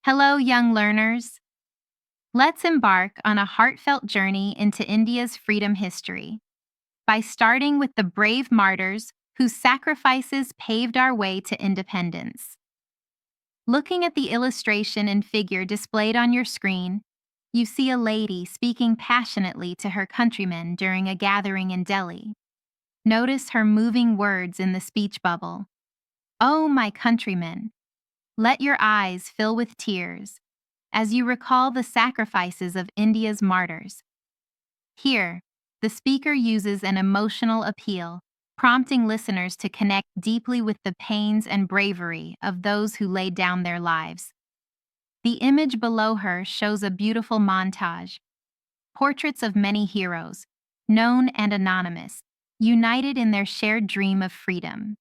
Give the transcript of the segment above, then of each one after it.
Hello, young learners. Let's embark on a heartfelt journey into India's freedom history by starting with the brave martyrs whose sacrifices paved our way to independence. Looking at the illustration and figure displayed on your screen, you see a lady speaking passionately to her countrymen during a gathering in Delhi. Notice her moving words in the speech bubble. "Oh, my countrymen, let your eyes fill with tears as you recall the sacrifices of India's martyrs." Here, the speaker uses an emotional appeal, prompting listeners to connect deeply with the pains and bravery of those who laid down their lives. The image below her shows a beautiful montage, portraits of many heroes, known and anonymous, united in their shared dream of freedom.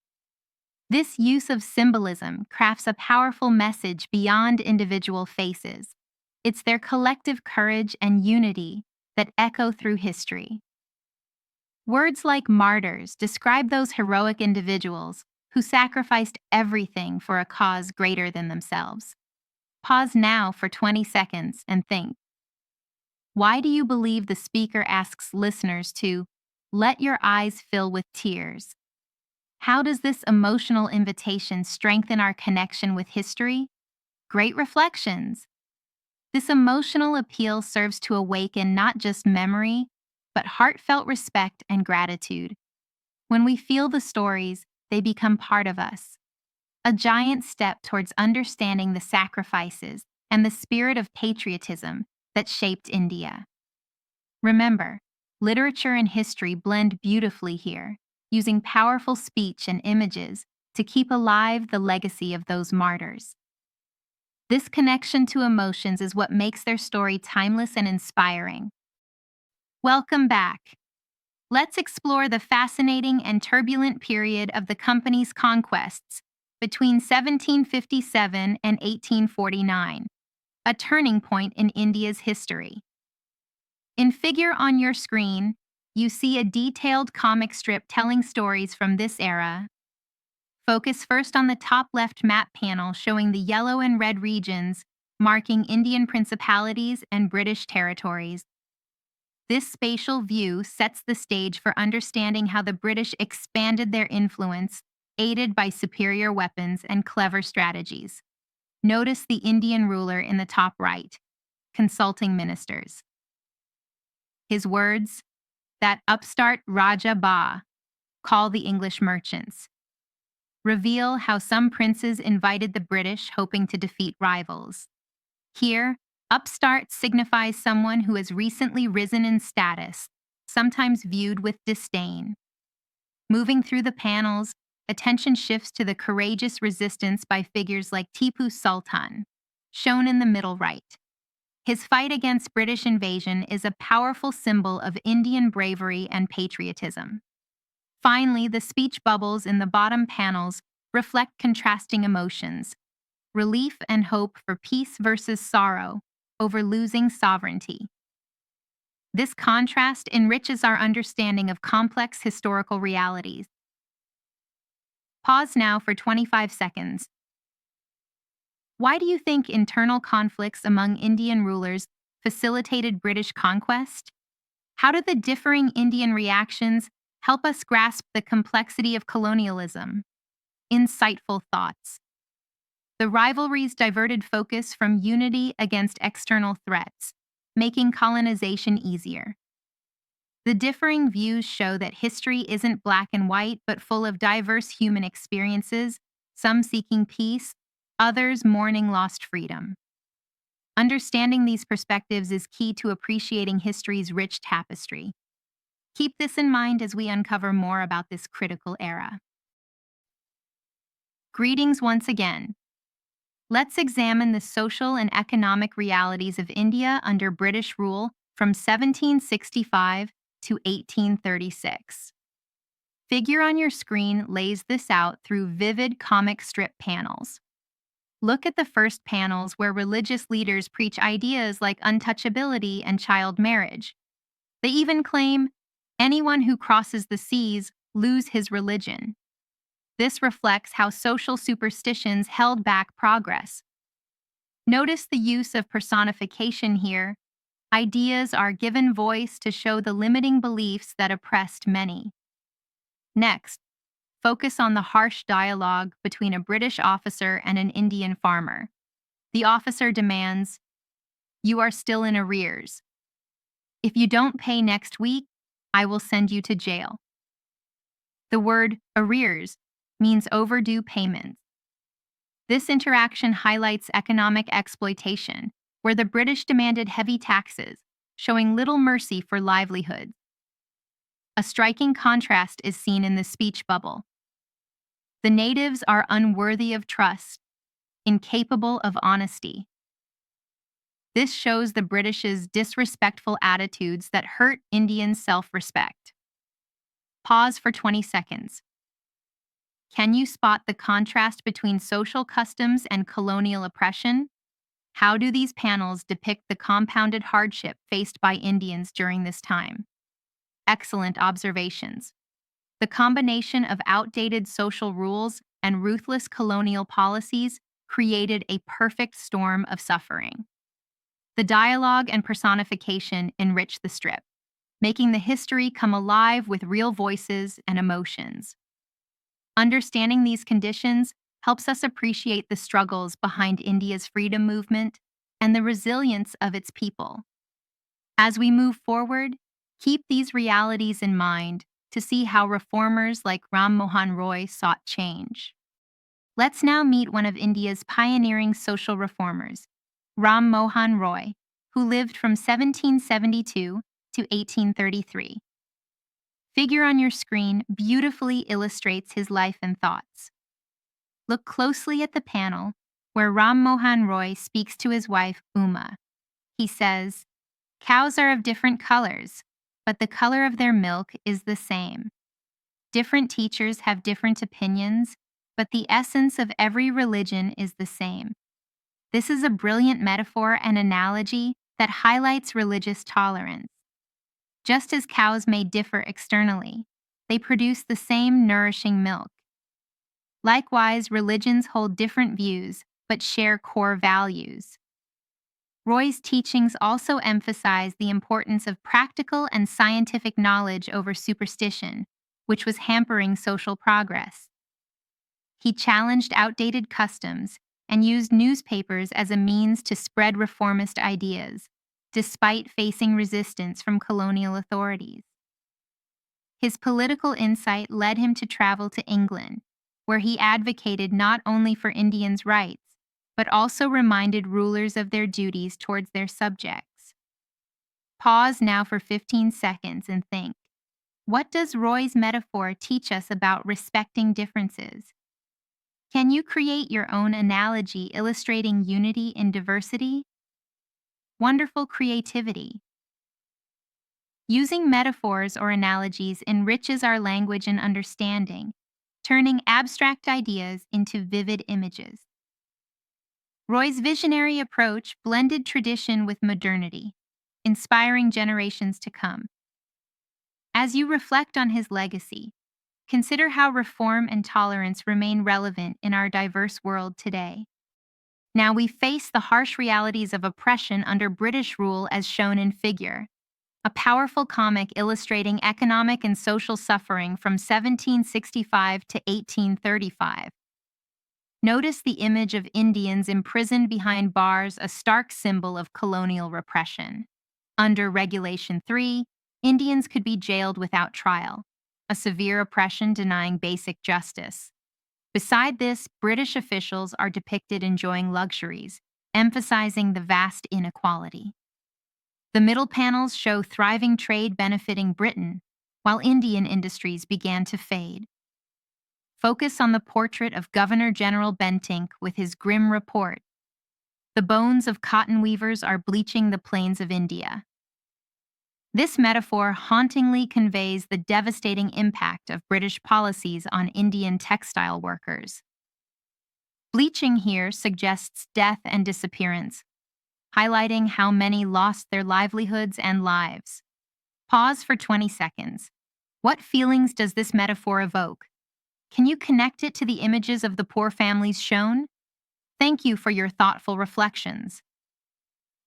This use of symbolism crafts a powerful message beyond individual faces. It's their collective courage and unity that echo through history. Words like martyrs describe those heroic individuals who sacrificed everything for a cause greater than themselves. Pause now for 20 seconds and think. Why do you believe the speaker asks listeners to let your eyes fill with tears? How does this emotional invitation strengthen our connection with history? Great reflections. This emotional appeal serves to awaken not just memory, but heartfelt respect and gratitude. When we feel the stories, they become part of us. A giant step towards understanding the sacrifices and the spirit of patriotism that shaped India. Remember, literature and history blend beautifully here, using powerful speech and images to keep alive the legacy of those martyrs. This connection to emotions is what makes their story timeless and inspiring. Welcome back. Let's explore the fascinating and turbulent period of the company's conquests between 1757 and 1849, a turning point in India's history. In figure on your screen, you see a detailed comic strip telling stories from this era. Focus first on the top left map panel showing the yellow and red regions marking Indian principalities and British territories. This spatial view sets the stage for understanding how the British expanded their influence, aided by superior weapons and clever strategies. Notice the Indian ruler in the top right, consulting ministers. His words, that upstart Raja Ba, call the English merchants, reveal how some princes invited the British hoping to defeat rivals. Here, upstart signifies someone who has recently risen in status, sometimes viewed with disdain. Moving through the panels, attention shifts to the courageous resistance by figures like Tipu Sultan, shown in the middle right. His fight against British invasion is a powerful symbol of Indian bravery and patriotism. Finally, the speech bubbles in the bottom panels reflect contrasting emotions: relief and hope for peace versus sorrow over losing sovereignty. This contrast enriches our understanding of complex historical realities. Pause now for 25 seconds. Why do you think internal conflicts among Indian rulers facilitated British conquest? How do the differing Indian reactions help us grasp the complexity of colonialism? Insightful thoughts. The rivalries diverted focus from unity against external threats, making colonization easier. The differing views show that history isn't black and white, but full of diverse human experiences, some seeking peace, others mourning lost freedom. Understanding these perspectives is key to appreciating history's rich tapestry. Keep this in mind as we uncover more about this critical era. Greetings once again. Let's examine the social and economic realities of India under British rule from 1765 to 1836. Figure on your screen lays this out through vivid comic strip panels. Look at the first panels where religious leaders preach ideas like untouchability and child marriage. They even claim anyone who crosses the seas lose his religion. This reflects how social superstitions held back progress. Notice the use of personification here. Ideas are given voice to show the limiting beliefs that oppressed many. Next, focus on the harsh dialogue between a British officer and an Indian farmer. The officer demands, "You are still in arrears. If you don't pay next week, I will send you to jail." The word arrears means overdue payments. This interaction highlights economic exploitation, where the British demanded heavy taxes, showing little mercy for livelihoods. A striking contrast is seen in the speech bubble. The natives are unworthy of trust, incapable of honesty. This shows the British's disrespectful attitudes that hurt Indian self-respect. Pause for 20 seconds. Can you spot the contrast between social customs and colonial oppression? How do these panels depict the compounded hardship faced by Indians during this time? Excellent observations. The combination of outdated social rules and ruthless colonial policies created a perfect storm of suffering. The dialogue and personification enrich the strip, making the history come alive with real voices and emotions. Understanding these conditions helps us appreciate the struggles behind India's freedom movement and the resilience of its people. As we move forward, keep these realities in mind to see how reformers like Ram Mohan Roy sought change. Let's now meet one of India's pioneering social reformers, Ram Mohan Roy, who lived from 1772 to 1833. Figure on your screen beautifully illustrates his life and thoughts. Look closely at the panel where Ram Mohan Roy speaks to his wife, Uma. He says, "Cows are of different colors, but the color of their milk is the same. Different teachers have different opinions, but the essence of every religion is the same." This is a brilliant metaphor and analogy that highlights religious tolerance. Just as cows may differ externally, they produce the same nourishing milk. Likewise, religions hold different views but share core values. Roy's teachings also emphasize the importance of practical and scientific knowledge over superstition, which was hampering social progress. He challenged outdated customs and used newspapers as a means to spread reformist ideas, despite facing resistance from colonial authorities. His political insight led him to travel to England, where he advocated not only for Indians' rights, but also reminded rulers of their duties towards their subjects. Pause now for 15 seconds and think. What does Roy's metaphor teach us about respecting differences? Can you create your own analogy illustrating unity in diversity? Wonderful creativity. Using metaphors or analogies enriches our language and understanding, turning abstract ideas into vivid images. Roy's visionary approach blended tradition with modernity, inspiring generations to come. As you reflect on his legacy, consider how reform and tolerance remain relevant in our diverse world today. Now we face the harsh realities of oppression under British rule as shown in figure, a powerful comic illustrating economic and social suffering from 1765 to 1835. Notice the image of Indians imprisoned behind bars, a stark symbol of colonial repression. Under Regulation 3, Indians could be jailed without trial, a severe oppression denying basic justice. Beside this, British officials are depicted enjoying luxuries, emphasizing the vast inequality. The middle panels show thriving trade benefiting Britain, while Indian industries began to fade. Focus on the portrait of Governor General Bentinck with his grim report. The bones of cotton weavers are bleaching the plains of India. This metaphor hauntingly conveys the devastating impact of British policies on Indian textile workers. Bleaching here suggests death and disappearance, highlighting how many lost their livelihoods and lives. Pause for 20 seconds. What feelings does this metaphor evoke? Can you connect it to the images of the poor families shown? Thank you for your thoughtful reflections.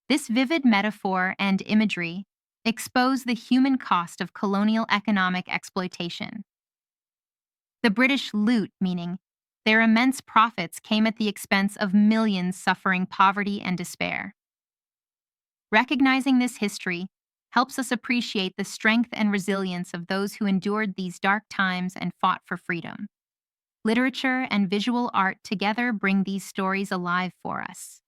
This vivid metaphor and imagery expose the human cost of colonial economic exploitation. The British loot, meaning their immense profits came at the expense of millions suffering poverty and despair. Recognizing this history helps us appreciate the strength and resilience of those who endured these dark times and fought for freedom. Literature and visual art together bring these stories alive for us.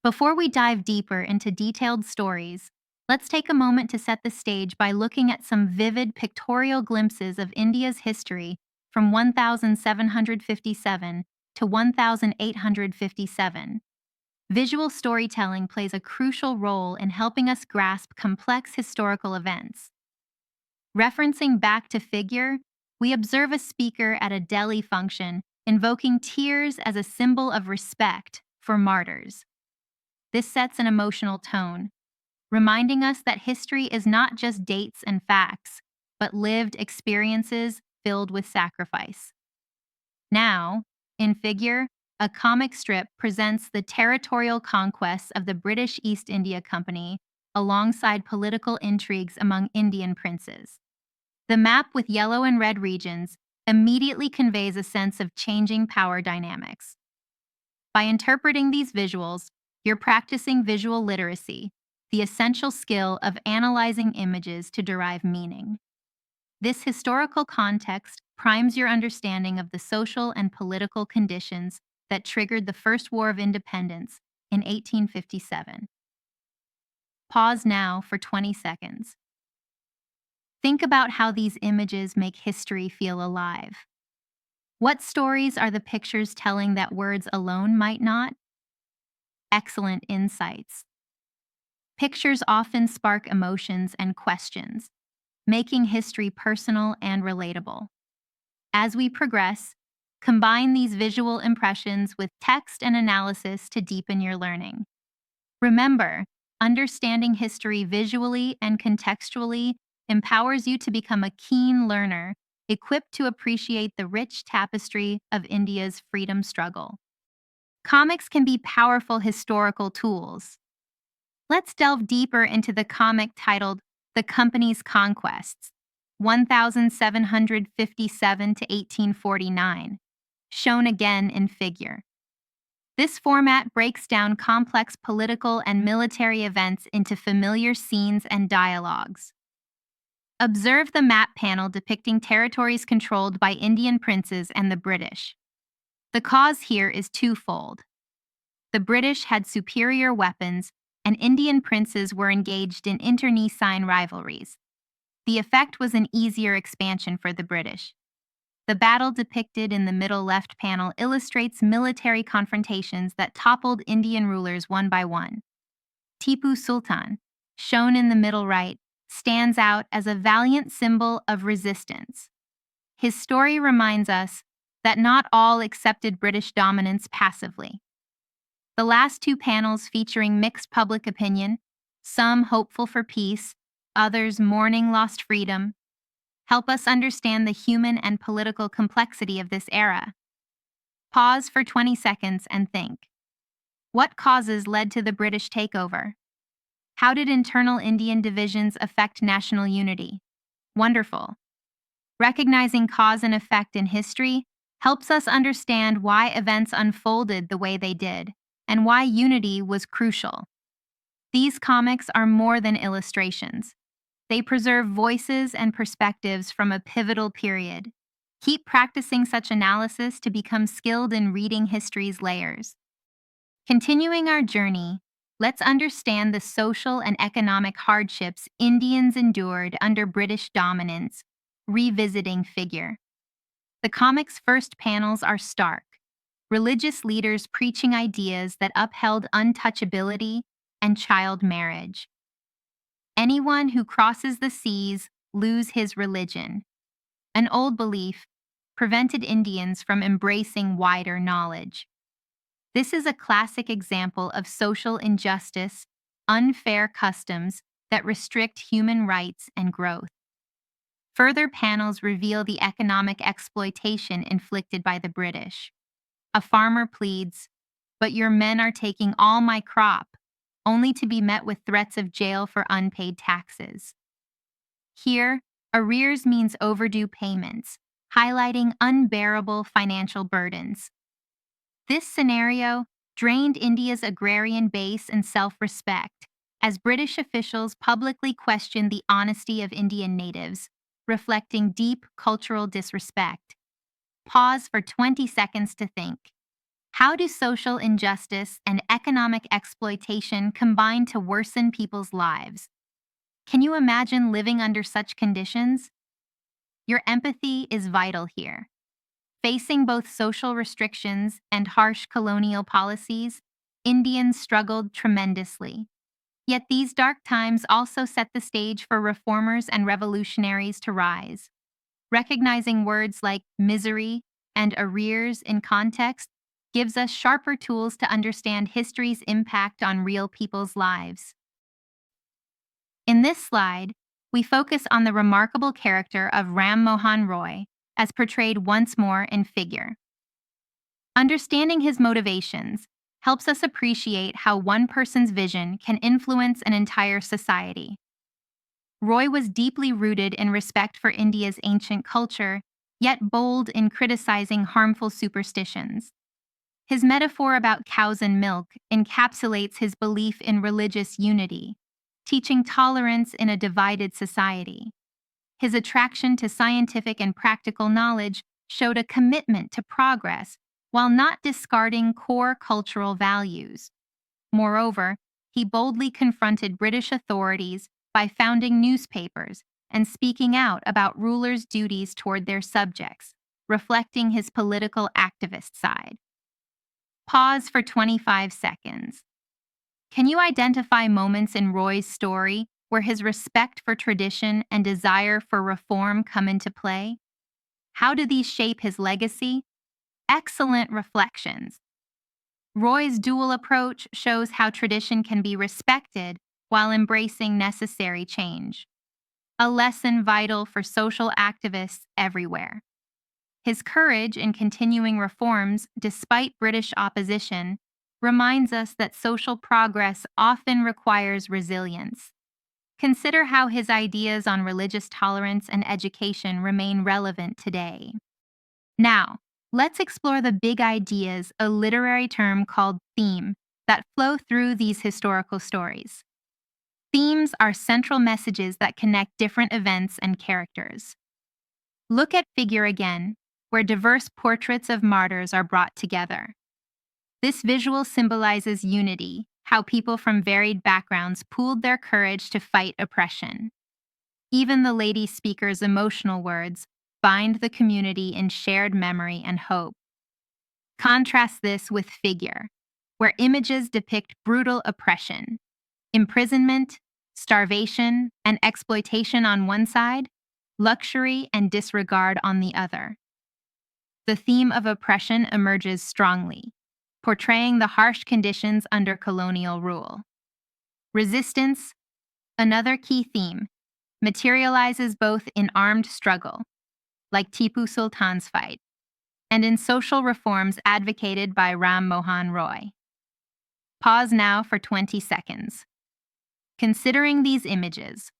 Before we dive deeper into detailed stories, let's take a moment to set the stage by looking at some vivid pictorial glimpses of India's history from 1757 to 1857. Visual storytelling plays a crucial role in helping us grasp complex historical events. Referencing back to figure, we observe a speaker at a Delhi function invoking tears as a symbol of respect for martyrs. This sets an emotional tone, reminding us that history is not just dates and facts, but lived experiences filled with sacrifice. Now, in figure, a comic strip presents the territorial conquests of the British East India Company alongside political intrigues among Indian princes. The map with yellow and red regions immediately conveys a sense of changing power dynamics. By interpreting these visuals, you're practicing visual literacy, the essential skill of analyzing images to derive meaning. This historical context primes your understanding of the social and political conditions that triggered the First War of Independence in 1857. Pause now for 20 seconds. Think about how these images make history feel alive. What stories are the pictures telling that words alone might not? Excellent insights. Pictures often spark emotions and questions, making history personal and relatable. As we progress, combine these visual impressions with text and analysis to deepen your learning. Remember, understanding history visually and contextually empowers you to become a keen learner, equipped to appreciate the rich tapestry of India's freedom struggle. Comics can be powerful historical tools. Let's delve deeper into the comic titled The Company's Conquests, 1757 to 1849, shown again in figure. This format breaks down complex political and military events into familiar scenes and dialogues. Observe the map panel depicting territories controlled by Indian princes and the British. The cause here is twofold. The British had superior weapons, and Indian princes were engaged in internecine rivalries. The effect was an easier expansion for the British. The battle depicted in the middle left panel illustrates military confrontations that toppled Indian rulers one by one. Tipu Sultan, shown in the middle right, stands out as a valiant symbol of resistance. His story reminds us that not all accepted British dominance passively. The last two panels featuring mixed public opinion, some hopeful for peace, others mourning lost freedom, help us understand the human and political complexity of this era. Pause for 20 seconds and think. What causes led to the British takeover? How did internal Indian divisions affect national unity? Wonderful. Recognizing cause and effect in history helps us understand why events unfolded the way they did and why unity was crucial. These comics are more than illustrations. They preserve voices and perspectives from a pivotal period. Keep practicing such analysis to become skilled in reading history's layers. Continuing our journey, let's understand the social and economic hardships Indians endured under British dominance, revisiting figure. The comic's first panels are stark, religious leaders preaching ideas that upheld untouchability and child marriage. Anyone who crosses the seas lose his religion. An old belief prevented Indians from embracing wider knowledge. This is a classic example of social injustice, unfair customs that restrict human rights and growth. Further panels reveal the economic exploitation inflicted by the British. A farmer pleads, but your men are taking all my crop, only to be met with threats of jail for unpaid taxes. Here, arrears means overdue payments, highlighting unbearable financial burdens. This scenario drained India's agrarian base and self-respect, as British officials publicly questioned the honesty of Indian natives, reflecting deep cultural disrespect. Pause for 20 seconds to think. How do social injustice and economic exploitation combine to worsen people's lives? Can you imagine living under such conditions? Your empathy is vital here. Facing both social restrictions and harsh colonial policies, Indians struggled tremendously. Yet these dark times also set the stage for reformers and revolutionaries to rise. Recognizing words like misery and arrears in context gives us sharper tools to understand history's impact on real people's lives. In this slide, we focus on the remarkable character of Ram Mohan Roy, as portrayed once more in figure. Understanding his motivations helps us appreciate how one person's vision can influence an entire society. Roy was deeply rooted in respect for India's ancient culture, yet bold in criticizing harmful superstitions. His metaphor about cows and milk encapsulates his belief in religious unity, teaching tolerance in a divided society. His attraction to scientific and practical knowledge showed a commitment to progress while not discarding core cultural values. Moreover, he boldly confronted British authorities by founding newspapers and speaking out about rulers' duties toward their subjects, reflecting his political activist side. Pause for 25 seconds. Can you identify moments in Roy's story where his respect for tradition and desire for reform come into play? How do these shape his legacy? Excellent reflections. Roy's dual approach shows how tradition can be respected while embracing necessary change, a lesson vital for social activists everywhere. His courage in continuing reforms despite British opposition reminds us that social progress often requires resilience. Consider how his ideas on religious tolerance and education remain relevant today. Now, let's explore the big ideas, a literary term called theme, that flow through these historical stories. Themes are central messages that connect different events and characters. Look at Figure again, where diverse portraits of martyrs are brought together. This visual symbolizes unity, how people from varied backgrounds pooled their courage to fight oppression. Even the lady speaker's emotional words bind the community in shared memory and hope. Contrast this with Figure, where images depict brutal oppression, imprisonment, starvation, and exploitation on one side, luxury and disregard on the other. The theme of oppression emerges strongly, portraying the harsh conditions under colonial rule. Resistance, another key theme, materializes both in armed struggle, like Tipu Sultan's fight, and in social reforms advocated by Ram Mohan Roy. Pause now for 20 seconds. Considering these images,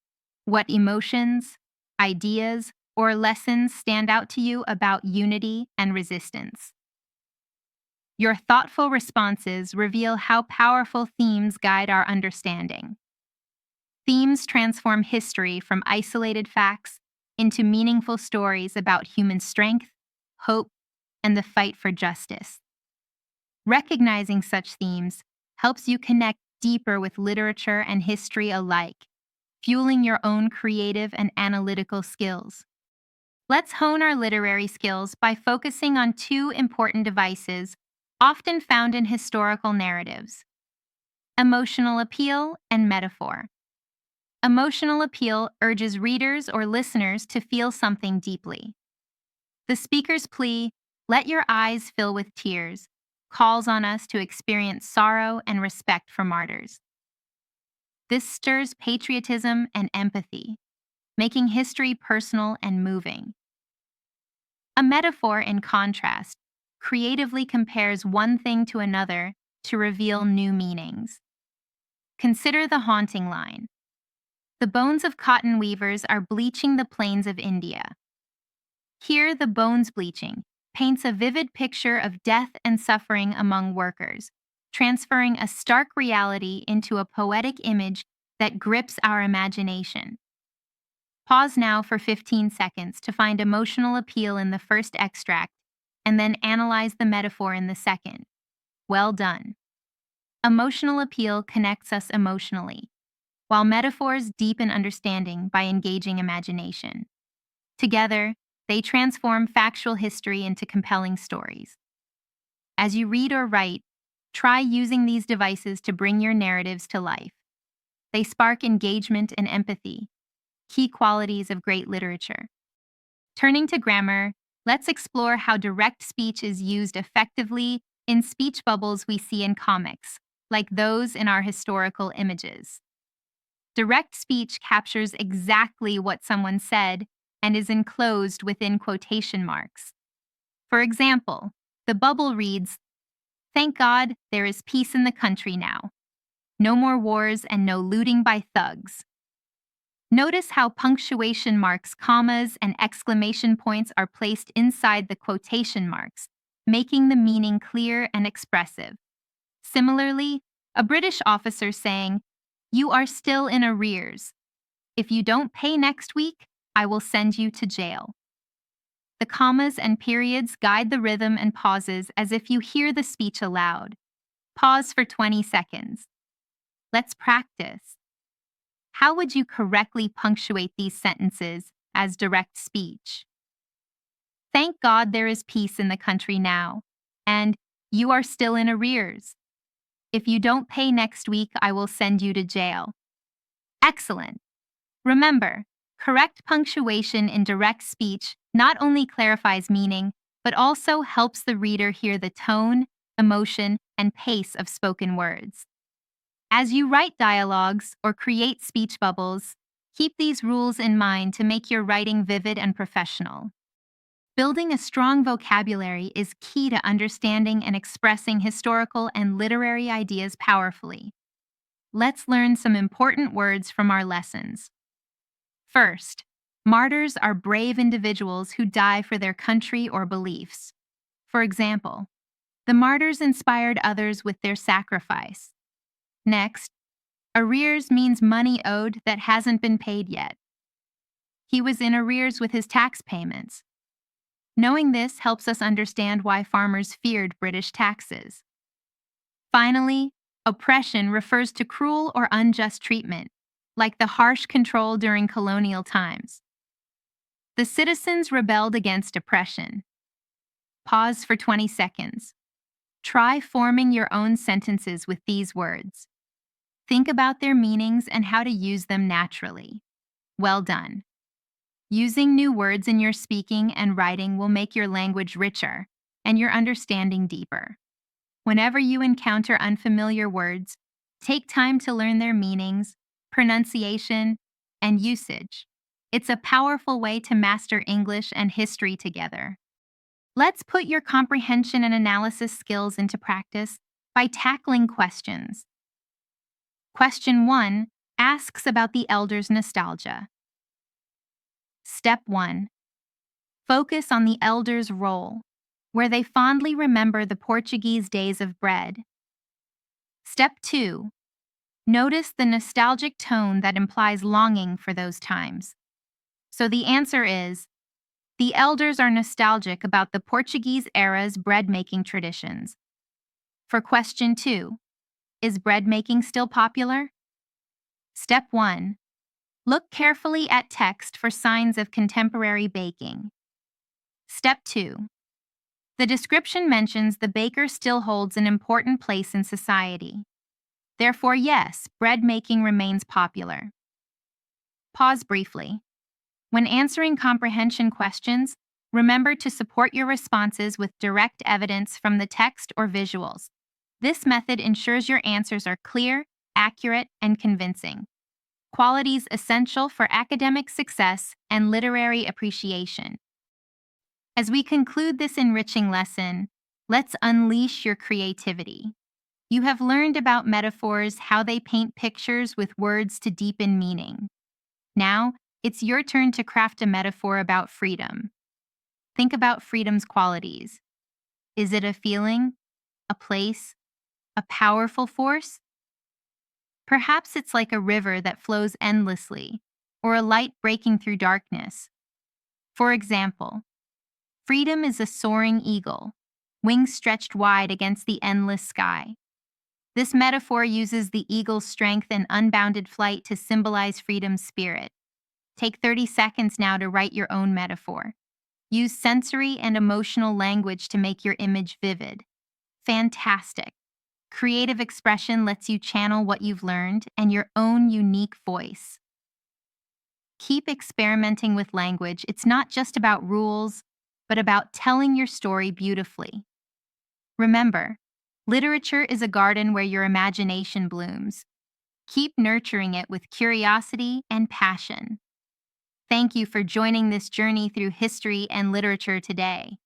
what emotions, ideas, or lessons stand out to you about unity and resistance? Your thoughtful responses reveal how powerful themes guide our understanding. Themes transform history from isolated facts into meaningful stories about human strength, hope, and the fight for justice. Recognizing such themes helps you connect deeper with literature and history alike, fueling your own creative and analytical skills. Let's hone our literary skills by focusing on two important devices often found in historical narratives: emotional appeal and metaphor. Emotional appeal urges readers or listeners to feel something deeply. The speaker's plea, "Let your eyes fill with tears," calls on us to experience sorrow and respect for martyrs. This stirs patriotism and empathy, making history personal and moving. A metaphor, in contrast, creatively compares one thing to another to reveal new meanings. Consider the haunting line. The bones of cotton weavers are bleaching the plains of India. Here, the bones bleaching paints a vivid picture of death and suffering among workers, transferring a stark reality into a poetic image that grips our imagination. Pause now for 15 seconds to find emotional appeal in the first extract, and then analyze the metaphor in the second. Well done. Emotional appeal connects us emotionally, while metaphors deepen understanding by engaging imagination. Together, they transform factual history into compelling stories. As you read or write, try using these devices to bring your narratives to life. They spark engagement and empathy, key qualities of great literature. Turning to grammar, let's explore how direct speech is used effectively in speech bubbles we see in comics, like those in our historical images. Direct speech captures exactly what someone said and is enclosed within quotation marks. For example, the bubble reads, "Thank God there is peace in the country now. No more wars and no looting by thugs." Notice how punctuation marks, commas, and exclamation points are placed inside the quotation marks, making the meaning clear and expressive. Similarly, a British officer saying, "You are still in arrears. If you don't pay next week, I will send you to jail." The commas and periods guide the rhythm and pauses as if you hear the speech aloud. Pause for 20 seconds. Let's practice. How would you correctly punctuate these sentences as direct speech? "Thank God there is peace in the country now," and "You are still in arrears. If you don't pay next week, I will send you to jail." Excellent. Remember, correct punctuation in direct speech not only clarifies meaning, but also helps the reader hear the tone, emotion, and pace of spoken words. As you write dialogues or create speech bubbles, keep these rules in mind to make your writing vivid and professional. Building a strong vocabulary is key to understanding and expressing historical and literary ideas powerfully. Let's learn some important words from our lessons. First, martyrs are brave individuals who die for their country or beliefs. For example, the martyrs inspired others with their sacrifice. Next, arrears means money owed that hasn't been paid yet. He was in arrears with his tax payments. Knowing this helps us understand why farmers feared British taxes. Finally, oppression refers to cruel or unjust treatment, like the harsh control during colonial times. The citizens rebelled against oppression. Pause for 20 seconds. Try forming your own sentences with these words. Think about their meanings and how to use them naturally. Well done. Using new words in your speaking and writing will make your language richer and your understanding deeper. Whenever you encounter unfamiliar words, take time to learn their meanings, pronunciation, and usage. It's a powerful way to master English and history together. Let's put your comprehension and analysis skills into practice by tackling questions. Question 1 asks about the elders' nostalgia. Step 1. Focus on the elders' role, where they fondly remember the Portuguese days of bread. Step 2. Notice the nostalgic tone that implies longing for those times. So the answer is, the elders are nostalgic about the Portuguese era's bread-making traditions. For question 2, is bread making still popular? Step 1. Look carefully at text for signs of contemporary baking. Step 2. The description mentions the baker still holds an important place in society. Therefore, yes, bread making remains popular. Pause briefly. When answering comprehension questions, remember to support your responses with direct evidence from the text or visuals. This method ensures your answers are clear, accurate, and convincing. Qualities essential for academic success and literary appreciation. As we conclude this enriching lesson, let's unleash your creativity. You have learned about metaphors, how they paint pictures with words to deepen meaning. Now, it's your turn to craft a metaphor about freedom. Think about freedom's qualities. Is it a feeling, a place, a powerful force? Perhaps it's like a river that flows endlessly, or a light breaking through darkness. For example, freedom is a soaring eagle, wings stretched wide against the endless sky. This metaphor uses the eagle's strength and unbounded flight to symbolize freedom's spirit. Take 30 seconds now to write your own metaphor. Use sensory and emotional language to make your image vivid. Fantastic. Creative expression lets you channel what you've learned and your own unique voice. Keep experimenting with language. It's not just about rules, but about telling your story beautifully. Remember, literature is a garden where your imagination blooms. Keep nurturing it with curiosity and passion. Thank you for joining this journey through history and literature today.